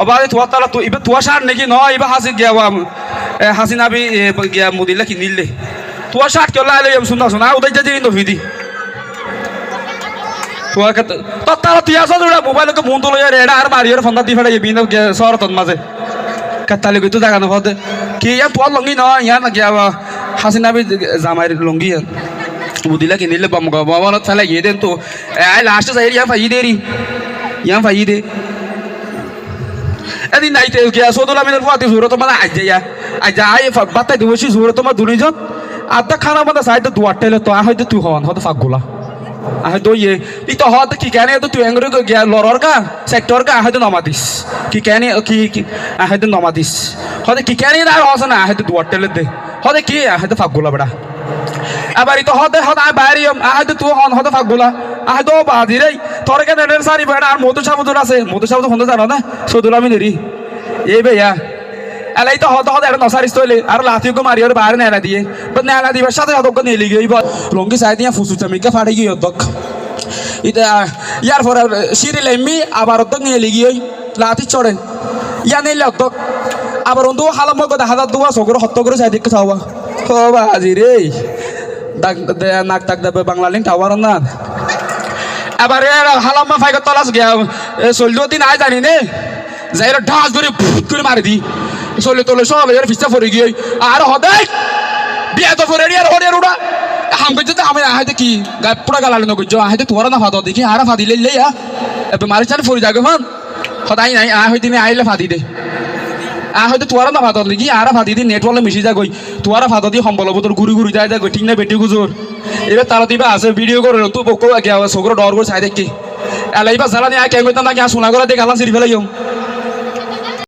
অবারে তোয়া তালা তো ইবে তোয়া শার্ট নাকি ন ইবে হাসি গিয়া হাসিনা বি গিয়া মুদিলে কিনিলে তোয়া শার্ট কেলা আইলে শুনা শুনা উদয় যা দিন তো ভিদি তোয়া কে তো তালা তুই আসা জোড়া মোবাইল কে মন তো লইয়া রেডা আর মারিয়ার ফন্দা দি ফেড়া বিন শহরতন মাঝে কাতালি গইতো জায়গা না হতে কি ইয়া তোয়া লঙ্গি ন ইয়া না গিয়া হাসিনা বি জামাইর লঙ্গি মুদিলে কিনিলে বম গবন ফেলা ইয়ে দেন তো আই লাস্ট যাই ইয়া ফাই দেরি ইয়া ফাই দে এদিন নাইতে গিয়া সদুল আমিনের ফুয়াতি জোরে তোমার আজ আই বাতাই দিবসি জোরে তোমার দুনিজন আধা খানা মধ্যে সাইডে দুয়ারটাইলে তো হয়তো তুই হন হয়তো ফাঁকগুলা হয়তো ইয়ে ই তো হয়তো কি কেন তো তুই এঙ্গুরি গিয়া লড়র কা সেক্টর কা হয়তো নমা দিস কি কেন কি হয়তো নমা দিস হয়তো কি কেন আর হস না হয়তো দুয়ারটাইলে দে হয়তো কি হয়তো ফাঁকগুলা বেড়া আবার ই তো হয়তো হয়তো আই বাইরে হয়তো তুই হন হয়তো ফাঁকগুলা হয়তো বাদি রে তোর কেন সারি বেড়া আর মধু সাবুদুর আছে মধু সাবুদুর হন্দ জানো না সদুল আমি দেরি এই ভাইয়া এলাই তো হতে হতে একটা নসারিস তৈলে আর লাথিকে মারি আর বাইরে নেড়া দিয়ে নেড়া দিবার সাথে অতক্ষণ নিয়ে লিগে লঙ্গি চাই দিয়ে ফুসু চামিকে ফাটে গিয়ে অতক এটা ইয়ার পরে সিঁড়ি লেম্বি আবার অতক নিয়ে লিগি ওই লাথি চড়ে ইয়া নিলে অতক আবার অন্ধু হালাম কথা হাজার দুয়া চকুর হত্য করে চাই দিকে চাওয়া ও বাজি রে নাক তাক দেবে বাংলা লিঙ্ক টাওয়ার না এবার হালাম্মা ফাইকে তলাস গিয়া চললেও দিন আয় জানি নে যাই ঢাস ধরে ফুট করে মারি দি চলে তোলে সব এর ফিসটা পড়ে গিয়ে আর হদে বিয়া তো পড়ে আর হরে রুড়া হাম কইতে তো আমি আহাইতে কি গায় পুরা গালালে ন কইছো আহাইতে তোরা না ফাদ দেখি আর ফাদি লইলে ইয়া এবে মারি চান পড়ে যাগে মান হদাই নাই আ হইতে নি আইলে ফাদি দে আ হইতে তোরা না ফাদ দেখি আর ফাদি দি নেটওয়ার্কে মিশি যা গই তোরা ফাদ দি সম্বল বতর ঘুরি ঘুরি যায় যা গই ঠিক না বেটি গুজুর এবে তারা দিবা আছে ভিডিও করে তো বকো গিয়া সগর ডর করে চাই দেখি এলাইবা জ্বালানি আ কেন কইতা না কি শোনা করে দেখ আলাম সিরি ফেলাইও